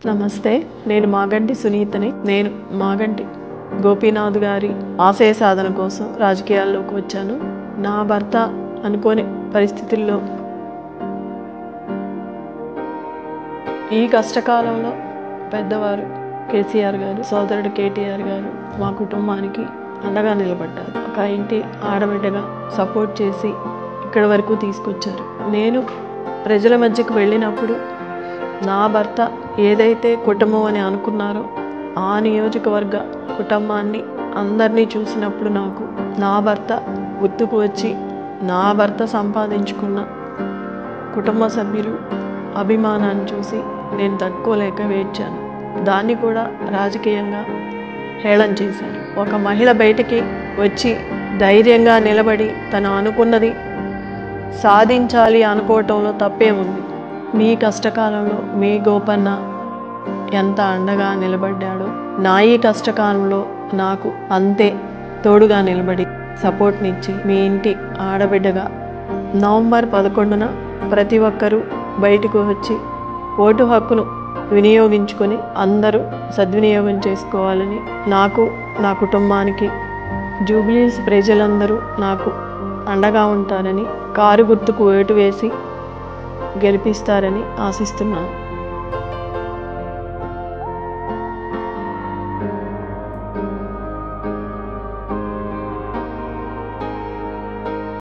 నమస్తే, నేను మాగంటి సునీతని. నేను మాగంటి గోపీనాథ్ గారి ఆశయ సాధన కోసం రాజకీయాల్లోకి వచ్చాను. నా భర్త అనుకోని పరిస్థితుల్లో ఈ కష్టకాలంలో పెద్దవారు కేసీఆర్ గారు, సోదరుడు కేటీఆర్ గారు మా కుటుంబానికి అండగా నిలబడ్డారు. ఒక ఇంటి ఆడబిడ్డగా సపోర్ట్ చేసి ఇక్కడి వరకు తీసుకొచ్చారు. నేను ప్రజల మధ్యకు వెళ్ళినప్పుడు నా భర్త ఏదైతే కుటుంబం అని అనుకున్నారో ఆ నియోజకవర్గ కుటుంబాన్ని అందరినీ చూసినప్పుడు నాకు నా భర్త గుర్తుకు వచ్చి, నా భర్త సంపాదించుకున్న కుటుంబ సభ్యులు అభిమానాన్ని చూసి నేను తట్టుకోలేక వేడ్చాను. దాన్ని కూడా రాజకీయంగా హేళన చేశారు. ఒక మహిళ బయటికి వచ్చి ధైర్యంగా నిలబడి తను అనుకున్నది సాధించాలి అనుకోవటంలో తప్పేముంది? మీ కష్టకాలంలో మీ గోపన్న ఎంత అండగా నిలబడ్డాడో నా ఈ కష్టకాలంలో నాకు అంతే తోడుగా నిలబడి సపోర్ట్నిచ్చి మీ ఇంటి ఆడబిడ్డగా నవంబర్ 11న ప్రతి ఒక్కరూ బయటకు వచ్చి ఓటు హక్కును వినియోగించుకొని అందరూ సద్వినియోగం చేసుకోవాలని, నాకు నా కుటుంబానికి జూబ్లీహిల్స్ ప్రజలందరూ నాకు అండగా ఉంటారని, కారు గుర్తుకు ఓటు వేసి గెలిపిస్తారని ఆశిస్తున్నాను.